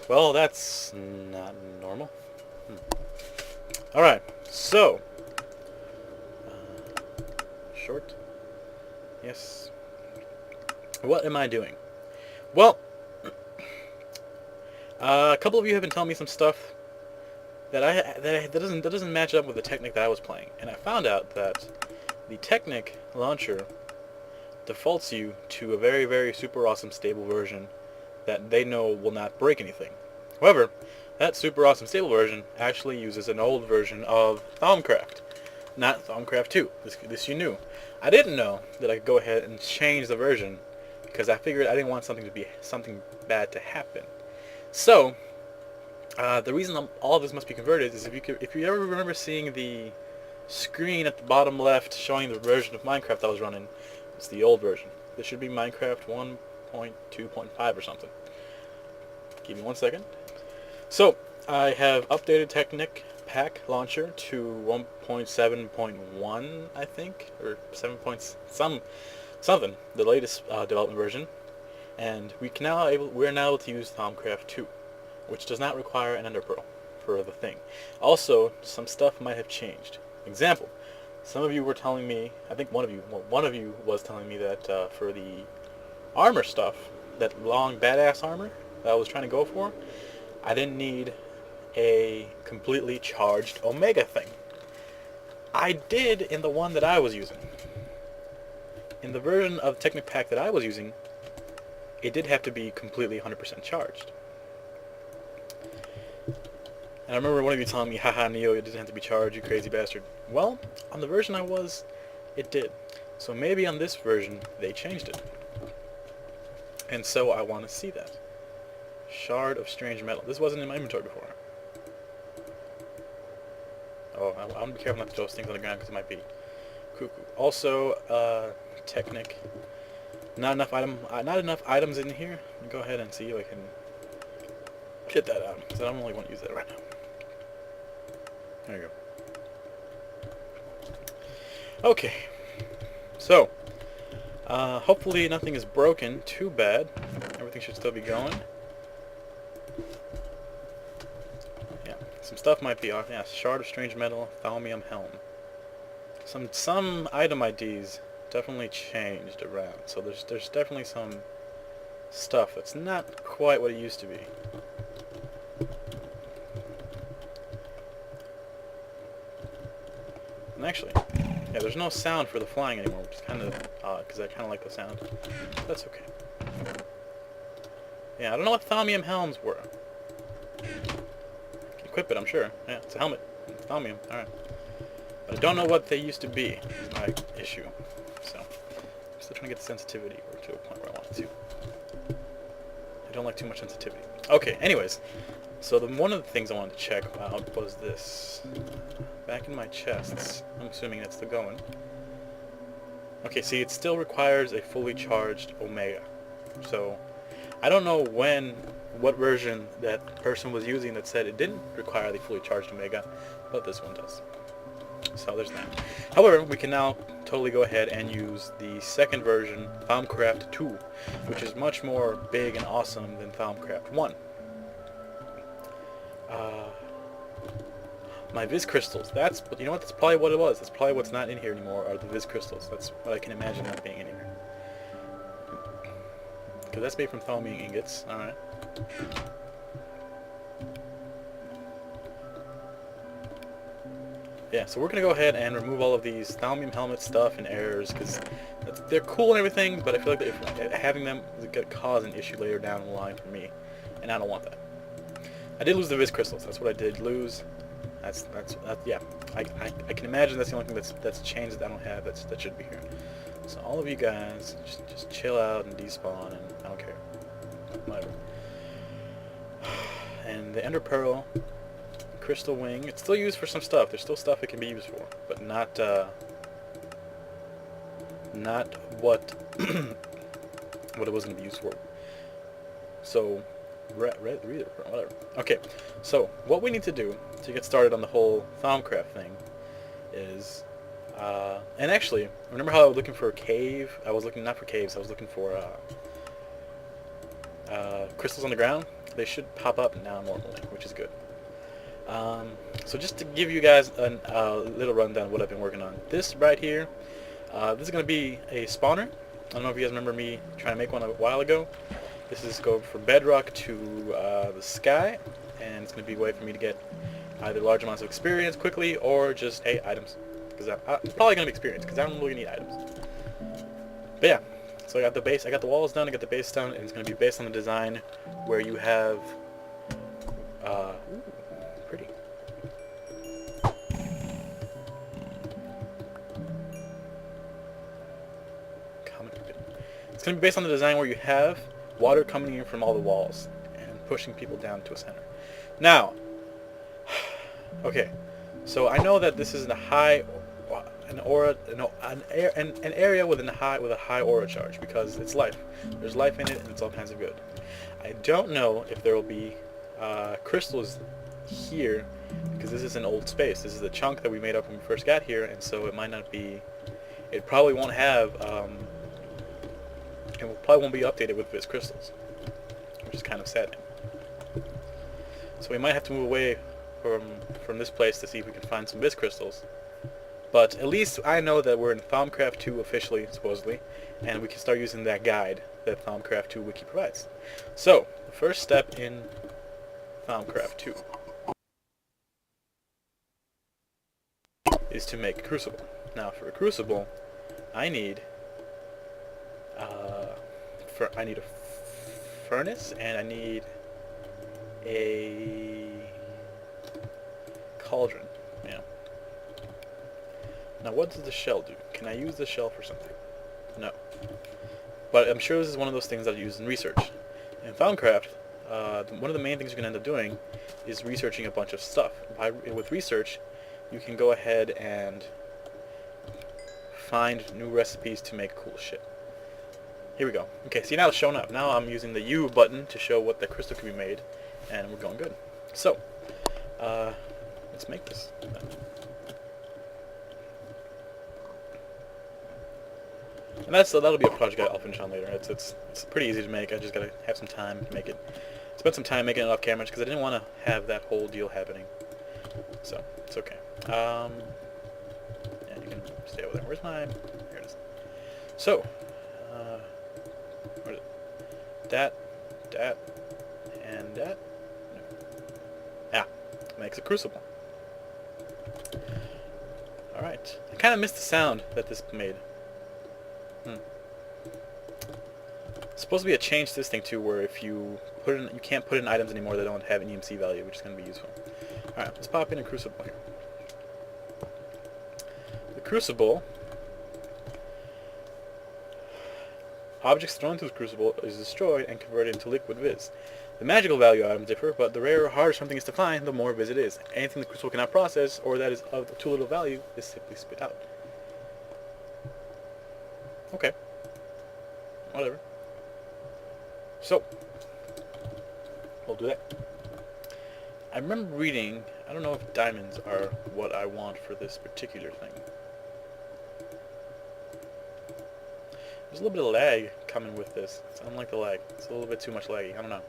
Well, that's not normal. Alright, so. Short. Yes. What am I doing? Well, a couple of you have been telling me some stuff that doesn't match up with the Technic that I was playing, and I found out that the Technic launcher defaults you to a very, very super awesome stable version that they know will not break anything. However, that super awesome stable version actually uses an old version of Thaummmcraft, not Thaummmcraft 2. This you knew. I didn't know that I could go ahead and change the version because I figured I didn't want something bad to happen. So, the reason all of this must be converted is if you ever remember seeing the screen at the bottom left showing the version of Minecraft I was running, it's the old version. This should be Minecraft 1.2.5 or something. Give me 1 second. So, I have updated Technic Pack Launcher to 1.7.1, I think, or 7 points something, the latest development version, and we're now able to use Thaummmcraft 2, which does not require an Ender Pearl for the thing. Also, some stuff might have changed. Example: some of you were telling me, I think one of you was telling me that for the armor stuff, that long badass armor that I was trying to go for, I didn't need a completely charged Omega thing. I did in the one that I was using. In the version of Technic Pack that I was using, it did have to be completely 100% charged. And I remember one of you telling me, haha, Neo, it didn't have to be charged, you crazy bastard. Well, on the version I was, it did. So maybe on this version, they changed it. And so I want to see that. Shard of strange metal. This wasn't in my inventory before. Oh, I want to be careful not to throw things on the ground because it might be cuckoo. Also, Technic. Not enough items in here. Let me go ahead and see if I can get that out, because I don't really want to use that right now. There you go. Okay. So, hopefully nothing is broken too bad. Everything should still be going. Yeah, some stuff might be off. Yeah, shard of strange metal, Thaummmmm helm. Some item IDs definitely changed around, so there's definitely some stuff that's not quite what it used to be. And actually, yeah, there's no sound for the flying anymore, which is kind of odd, because I kind of like the sound. That's okay. Yeah, I don't know what Thaummmmm helms were. Equip it, I'm sure. Yeah, it's a helmet. It's Thaummmmm, alright. But I don't know what they used to be, is my issue. So, I'm still trying to get the sensitivity to a point where I want it to. I don't like too much sensitivity. Okay, anyways. So one of the things I wanted to check out was this. Back in my chests. I'm assuming that's the going. Okay, see, it still requires a fully charged Omega. So, I don't know what version that person was using that said it didn't require the fully charged Omega, but this one does. So there's that. However, we can now totally go ahead and use the second version, Thaummmcraft 2, which is much more big and awesome than Thaummmcraft 1. My Viz crystals. You know what? That's probably what it was. That's probably what's not in here anymore. Are the Viz crystals? That's what I can imagine not being in here. Because that's made from Thaummmm ingots. All right. Yeah. So we're gonna go ahead and remove all of these Thaummmmm helmet stuff and errors because they're cool and everything, but I feel like having them is gonna cause an issue later down the line for me, and I don't want that. I did lose the Viz crystals. That's what I did lose. Yeah. I can imagine that's the only thing that's changed that I don't have. That should be here. So all of you guys, just chill out and despawn, and I don't care. Whatever. And the Ender Pearl, Crystal Wing. It's still used for some stuff. There's still stuff it can be used for, but not what what it was going to be used for. So. Reader, whatever. Okay, so what we need to do to get started on the whole Thaummmcraft thing is, and actually, remember how I was looking for a cave? I was looking not for caves, I was looking for crystals on the ground. they should pop up now normally, which is good. So just to give you guys a little rundown of what I've been working on. This right here, this is going to be a spawner. I don't know if you guys remember me trying to make one a while ago. This is going from bedrock to the sky, and it's going to be a way for me to get either large amounts of experience quickly or just, hey, items. Because I'm probably going to be experience, because I don't really need items. But yeah, so I got the base, I got the walls done, I got the base done, and it's going to be based on the design where you have, ooh, pretty. It's going to be based on the design where you have water coming in from all the walls and pushing people down to a center. Now, okay, so I know that this is an area with a high aura charge because it's life. There's life in it, and it's all kinds of good. I don't know if there will be crystals here because this is an old space. This is a chunk that we made up when we first got here, and so it might not be. It probably won't have. It probably won't be updated with Viz crystals, which is kind of sad. So we might have to move away from this place to see if we can find some Viz crystals. But at least I know that we're in Thaummmcraft 2 officially, supposedly, and we can start using that guide that Thaummmcraft 2 wiki provides. So the first step in Thaummmcraft 2 is to make a crucible. Now for a crucible, I need a furnace, and I need a cauldron. Yeah. Now what does the shell do? Can I use the shell for something? No. But I'm sure this is one of those things that I use in research. In Thaummmcraft, one of the main things you're going to end up doing is researching a bunch of stuff. With research, you can go ahead and find new recipes to make cool shit. Here we go. Okay, see, now it's showing up. Now I'm using the U button to show what the crystal can be made, and we're going good. So, let's make this. And that'll be a project I'll finish on later. It's pretty easy to make. I just gotta have some time to make it. Spend some time making it off camera because I didn't want to have that whole deal happening. So it's okay. Yeah, you can stay over there. Where's my? Here it is. So. What is it? That, and that. No. Yeah, makes a crucible. Alright. I kind of missed the sound that this made. It's supposed to be a change to this thing too, where if you put in, you can't put in items anymore that don't have an EMC value, which is going to be useful. Alright, let's pop in a crucible here. The crucible. Objects thrown into the crucible is destroyed and converted into liquid Viz. The magical value items differ, but the rarer or harder something is to find, the more Viz it is. Anything the crucible cannot process, or that is of too little value, is simply spit out. Okay. Whatever. So, we'll do that. I remember reading, I don't know if diamonds are what I want for this particular thing. There's a little bit of lag coming with this. It's unlike the lag. It's a little bit too much laggy. I don't know.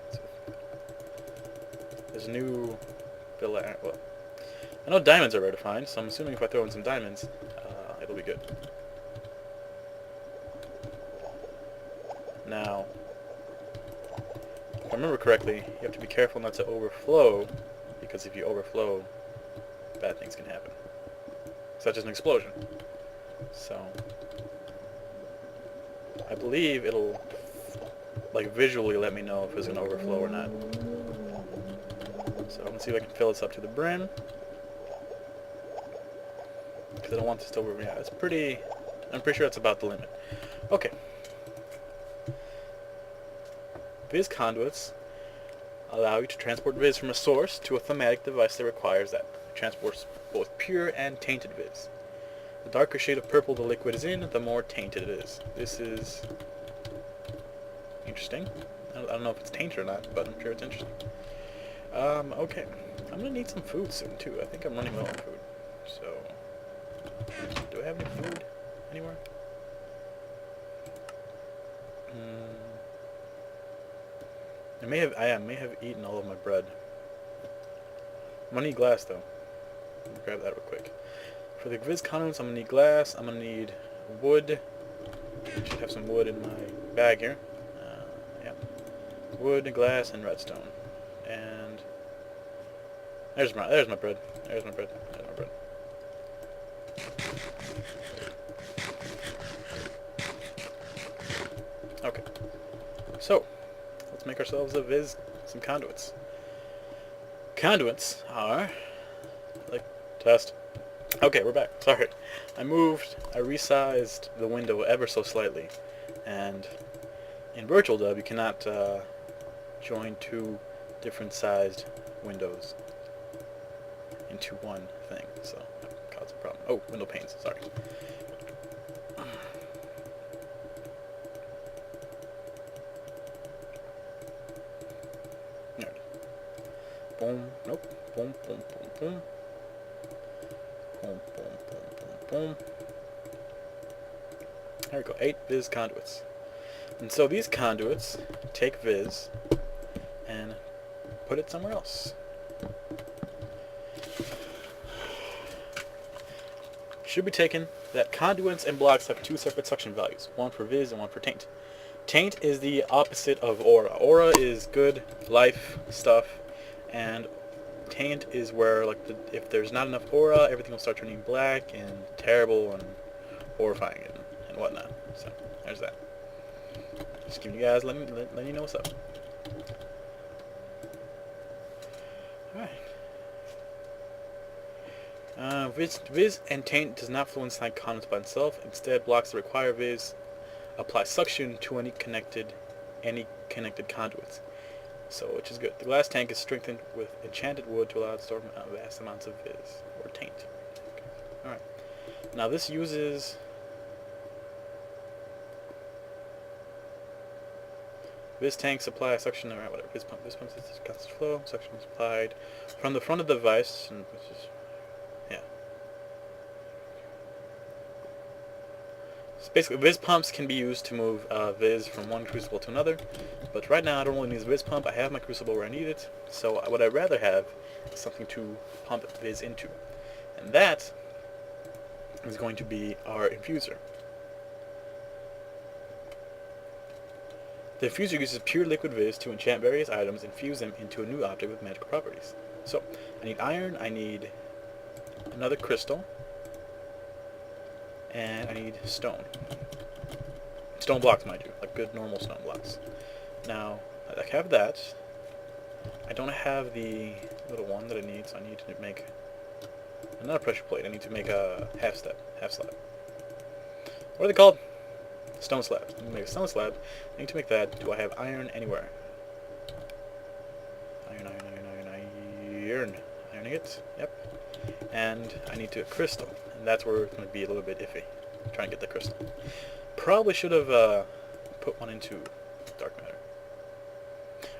There's a new bit of lag. Well, I know diamonds are rare to find, so I'm assuming if I throw in some diamonds, it'll be good. Now, if I remember correctly, you have to be careful not to overflow, because if you overflow, bad things can happen. Such as an explosion. So, I believe it'll, like, visually let me know if it's going to overflow or not. So I'm going to see if I can fill this up to the brim. Because I don't want this to over... Yeah, it's pretty... I'm pretty sure that's about the limit. Okay. Viz conduits allow you to transport Viz from a source to a thematic device that requires that. It transports both pure and tainted Viz. The darker shade of purple the liquid is in, the more tainted it is. This is interesting. I don't know if it's tainted or not, but I'm sure it's interesting. Okay. I'm going to need some food soon, too. I think I'm running low on food. So, do I have any food anywhere? I may have eaten all of my bread. I'm gonna need glass though. Let me grab that real quick. For the viz conduits, I'm gonna need glass. I'm gonna need wood. I should have some wood in my bag here. Yeah. Wood, glass, and redstone. And there's my bread. There's my bread. There's my bread. Okay. So, let's make ourselves some conduits. Conduits are like test. Okay, we're back. Sorry. I resized the window ever so slightly. And in Virtual Dub, you cannot join two different sized windows into one thing. So that caused a problem. Oh, window panes. Sorry. There. Boom. Nope. Boom, boom, boom, boom. Boom, boom, boom, boom, boom. There we go. 8 viz conduits. And so these conduits take viz and put it somewhere else. Should be taken that conduits and blocks have 2 separate suction values, one for viz and one for taint. Taint is the opposite of aura. Aura is good life stuff, and taint is where, like, if there's not enough aura, everything will start turning black and terrible and horrifying and whatnot. So there's that. Just giving you guys, letting you know what's up. Alright. Viz and taint does not flow inside conduits by itself. Instead, blocks that require viz apply suction to any connected conduits. So, which is good. The glass tank is strengthened with enchanted wood to allow it to store vast amounts of viz, or taint. Okay. Alright. Now this uses... Viz tank supply suction, or whatever. Viz pump is constant flow. Suction is applied from the front of the device, and which is... yeah. So basically, viz pumps can be used to move viz from one crucible to another, but right now I don't really need a viz pump. I have my crucible where I need it, so what I'd rather have is something to pump viz into, and that is going to be our infuser. The infuser uses pure liquid viz to enchant various items and fuse them into a new object with magical properties. So, I need iron, I need another crystal, and I need stone. Stone blocks, mind you, like good normal stone blocks. Now, I have that. I don't have the little one that I need, so I need to make another pressure plate. I need to make a half slab. What are they called? Stone slab. I need to make a stone slab. I need to make that. Do I have iron anywhere? Iron. Ironing it. Yep. And I need to crystal. And that's where it's going to be a little bit iffy. Try and get the crystal. Probably should have put one into dark matter.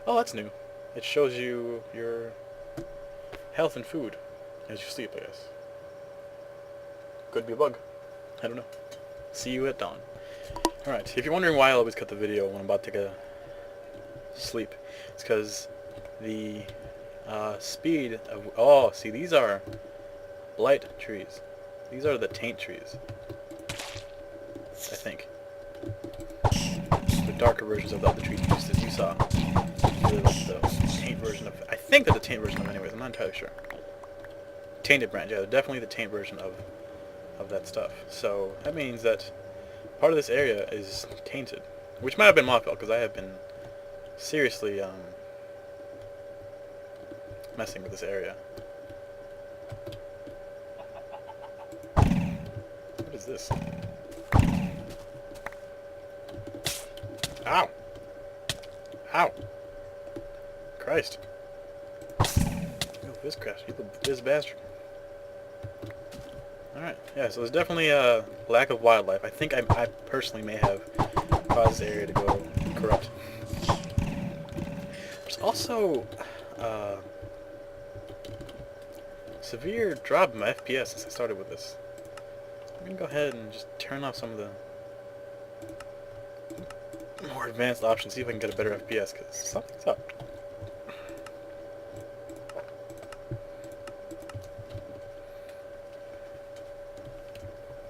Oh, that's new. It shows you your health and food as you sleep, I guess. Could be a bug. I don't know. See you at dawn. Alright, if you're wondering why I always cut the video when I'm about to take a sleep, it's because the speed of... oh, see, these are blight trees. These are the taint trees, I think. The darker versions of the other trees as you saw. The taint version of... I think they're the taint version of them anyways, I'm not entirely sure. Tainted branch, yeah, they're definitely the taint version of that stuff. So, that means that part of this area is tainted, which might have been my fault, because I have been seriously messing with this area. What is this? Ow! Ow! Christ. Oh, this crash. You this bastard. Alright, yeah, so there's definitely a lack of wildlife. I think I personally may have caused this area to go corrupt. There's also severe drop in my FPS since I started with this. I'm gonna go ahead and just turn off some of the... more advanced options, see if I can get a better FPS, because something's up.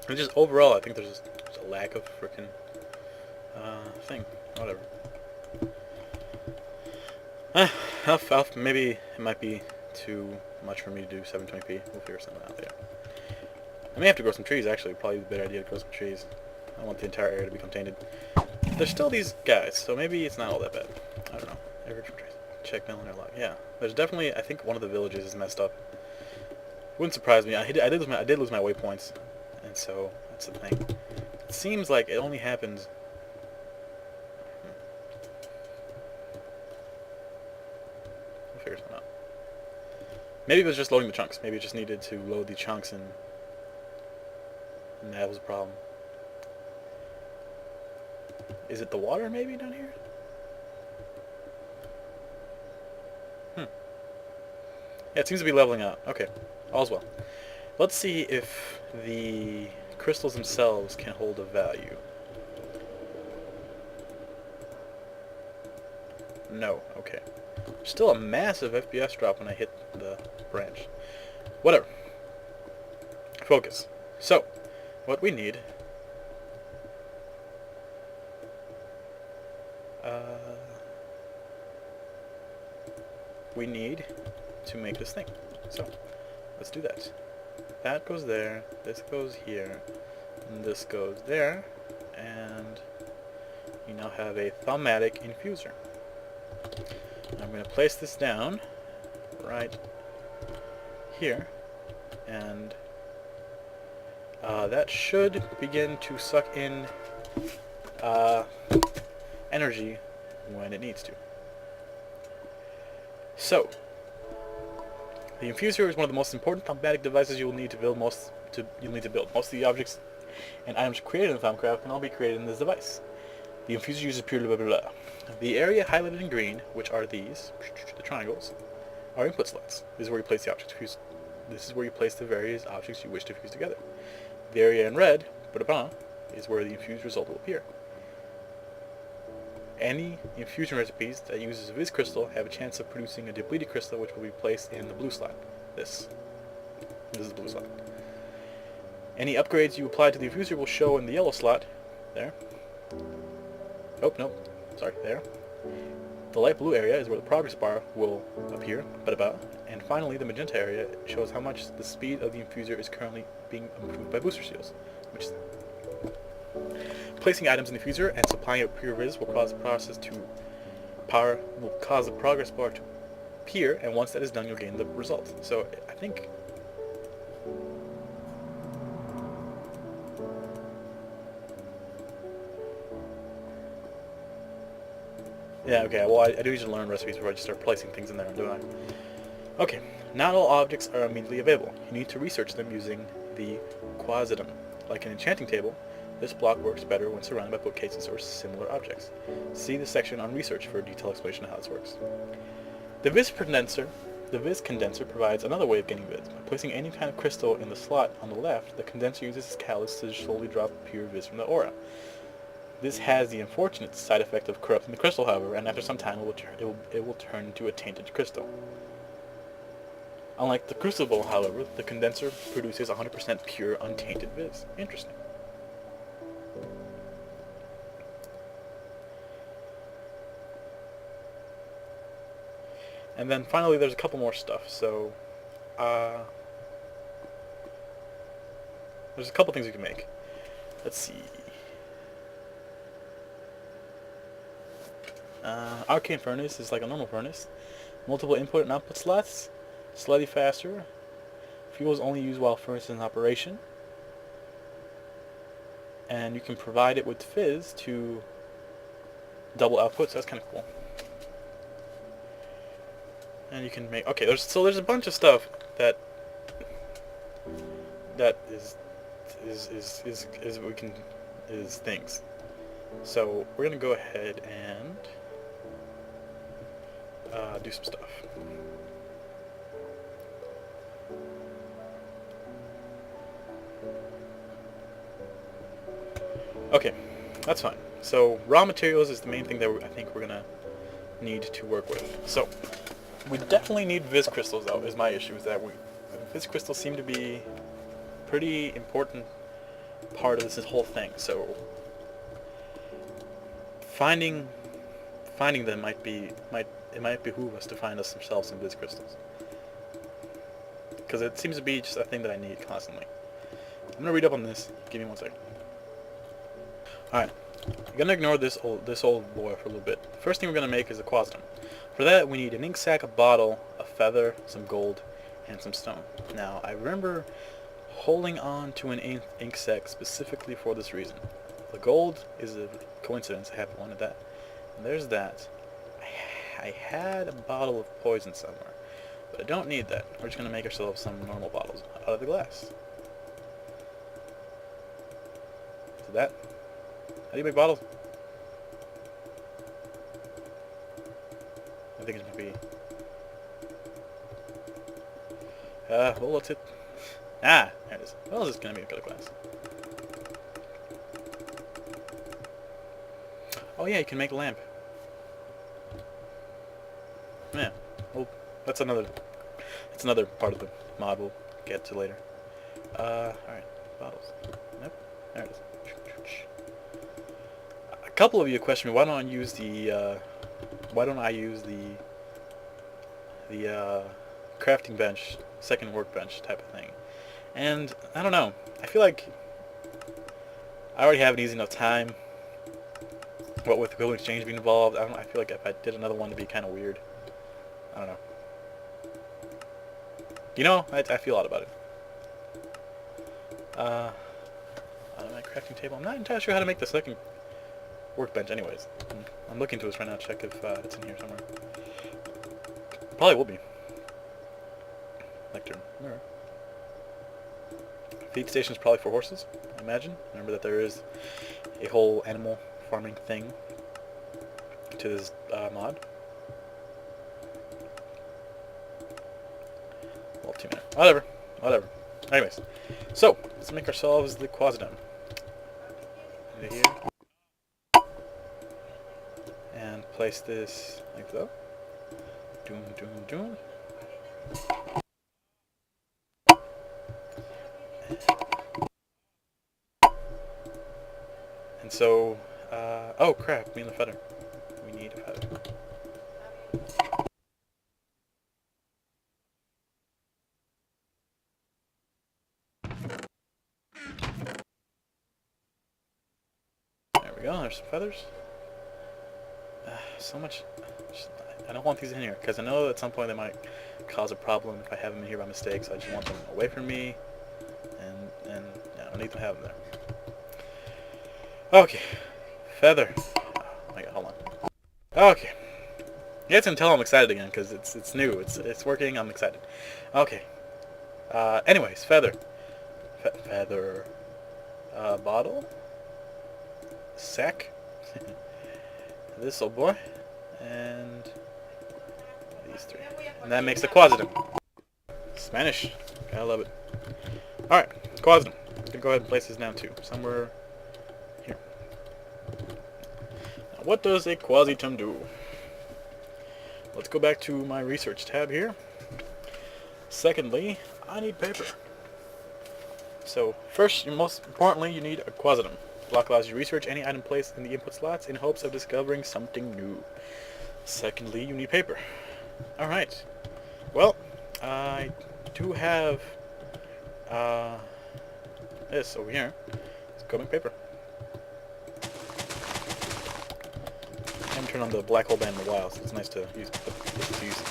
And just overall, I think there's just a lack of freaking thing. Whatever. Maybe it might be too much for me to do 720p. We'll figure something out later. I may have to grow some trees, actually. Probably a better idea to grow some trees. I want the entire area to become tainted. There's still these guys, so maybe it's not all that bad. I don't know. Check millionaire log. Yeah, there's definitely. I think one of the villages is messed up. Wouldn't surprise me. I did lose my waypoints, and so that's the thing. It seems like it only happens. We'll figure something out. Maybe it was just loading the chunks. Maybe it just needed to load the chunks, and that was a problem. Is it the water maybe down here? Yeah, it seems to be leveling out. Okay, all's well. Let's see if the crystals themselves can hold a value. No, okay. Still a massive FPS drop when I hit the branch. Whatever. Focus. So, what we need... we need to make this thing. So, let's do that. That goes there, this goes here, and this goes there, and you now have a Thaummatic infuser. I'm going to place this down right here, and that should begin to suck in energy when it needs to. So, the infuser is one of the most important Thaummatic devices you will need to build. Most of the objects and items created in Thaumcraft can all be created in this device. The infuser uses pure blah blah blah. The area highlighted in green, which are these, the triangles, are input slots. This is where you place the objects fused. This is where you place the various objects you wish to fuse together. The area in red, is where the infused result will appear. Any infusion recipes that uses a Viz crystal have a chance of producing a depleted crystal, which will be placed in the blue slot. This is the blue slot. Any upgrades you apply to the infuser will show in the yellow slot. There. Oh, no. Sorry, there. The light blue area is where the progress bar will appear, and finally the magenta area shows how much the speed of the infuser is currently being improved by booster seals, which is placing items in the infuser and supplying it pure Viz will cause the progress bar to appear, and once that is done, you'll gain the result. So I think yeah, okay, well I do need to learn recipes before I just start placing things in there, don't I? Okay, not all objects are immediately available. You need to research them using the quasitum. Like an enchanting table, this block works better when surrounded by bookcases or similar objects. See the section on research for a detailed explanation of how this works. The Viz condenser provides another way of getting Viz. By placing any kind of crystal in the slot on the left, the condenser uses its catalyst to slowly drop pure Viz from the aura. This has the unfortunate side effect of corrupting the crystal, however, and after some time it will turn into a tainted crystal. Unlike the crucible, however, the condenser produces 100% pure, untainted Viz. Interesting. And then finally there's a couple more stuff, so there's a couple things you can make. Let's see. Arcane furnace is like a normal furnace. Multiple input and output slots, slightly faster. Fuel is only used while furnace is in operation. And you can provide it with fizz to double output, so that's kind of cool. And you can make, okay, there's a bunch of stuff that is things. So we're gonna go ahead and do some stuff. Okay, That's fine. So raw materials is the main thing that I think we're gonna need to work with. So we definitely need Viz crystals, though. Is my issue is that Viz crystals seem to be pretty important part of this whole thing. So finding them might behoove us to find us ourselves some Viz crystals, because it seems to be just a thing that I need constantly. I'm gonna read up on this. Give me 1 second. All right, I'm gonna ignore this old boy for a little bit. The first thing we're gonna make is a quasitum. For that, we need an ink sac, a bottle, a feather, some gold, and some stone. Now, I remember holding on to an ink sac specifically for this reason. The gold is a coincidence. I have wanted that. And there's that. I had a bottle of poison somewhere, but I don't need that. We're just gonna make ourselves some normal bottles out of the glass. So that. How do you make bottles? I think it's gonna be. Well, what's it? Ah, there it is. Well, it's gonna be a color glass. Oh yeah, you can make a lamp. Yeah. Well, that's another part of the mod we'll get to later. Alright, bottles. Nope. There it is. A couple of you questioned me, why don't I use the crafting bench, second workbench type of thing. And I don't know. I feel like I already have an easy enough time. What with Gold Exchange being involved, I feel like if I did another one, it'd be kind of weird. I don't know. You know, I feel odd about it. On my crafting table, I'm not entirely sure how to make the second workbench anyways. I'm looking to this right now to check if it's in here somewhere. Probably will be. Lectern, mirror. Feed station is probably for horses, I imagine. Remember that there is a whole animal farming thing to this mod. Well, 2 minutes. Whatever. Anyways, so let's make ourselves the quasitum. Into here. And place this like so. Doom. And so, oh crap, we need a feather. We need a feather. There we go, there's some feathers. So much, I don't want these in here, because I know at some point they might cause a problem if I have them in here by mistake, so I just want them away from me, and yeah, I don't need to have them there. Okay, feather. Oh my god, hold on. Okay, you guys can tell I'm excited again, because it's new, it's working, I'm excited. Okay, anyways, feather. Feather. Bottle. Sack. This old boy. And these 3. And that makes the quasitum. Spanish. Gotta love it. Alright, quasitum. I'm gonna go ahead and place this down too. Somewhere here. Now, what does a quasitum do? Let's go back to my research tab here. Secondly, I need paper. So, first, and most importantly, you need a quasitum. Block allows you to research any item placed in the input slots in hopes of discovering something new. Secondly, you need paper. Alright. Well, I do have this over here. It's coming paper. I haven't turned on the black hole band in a while, so it's nice to put this to use.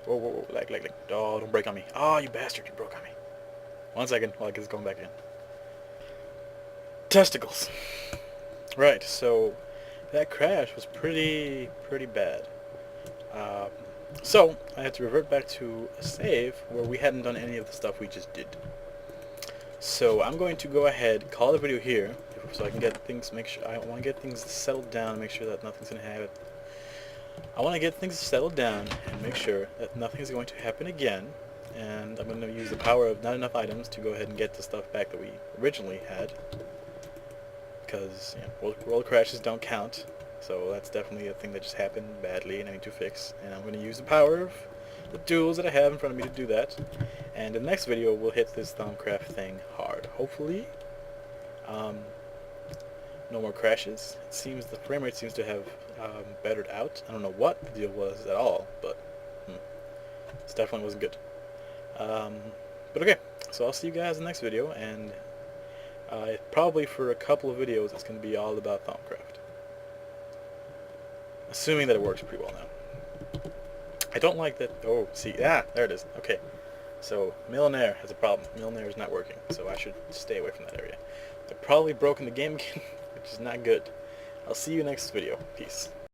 Whoa, lag. Oh, don't break on me. Oh, you bastard, you broke on me. 1 second while I get this going back in. Testicles. Right, so that crash was pretty bad. So I had to revert back to a save where we hadn't done any of the stuff we just did. So I'm going to go ahead, call the video here, so I can get things, I want to get things settled down, make sure that nothing's going to happen. I want to get things settled down and make sure that nothing is going to happen again. And I'm going to use the power of not enough items to go ahead and get the stuff back that we originally had. because world crashes don't count. So that's definitely a thing that just happened badly and I need to fix. And I'm going to use the power of the tools that I have in front of me to do that. And in the next video, we'll hit this Thaummmcraft thing hard. Hopefully, no more crashes. It seems the frame rate seems to have bettered out. I don't know what the deal was at all, but this definitely wasn't good. But okay, so I'll see you guys in the next video, and probably for a couple of videos it's going to be all about Thaummmcraft. Assuming that it works pretty well now. I don't like that. Oh, see, there it is. Okay, so Millionaire has a problem. Millionaire is not working, so I should stay away from that area. I've probably broken the game again, which is not good. I'll see you next video. Peace.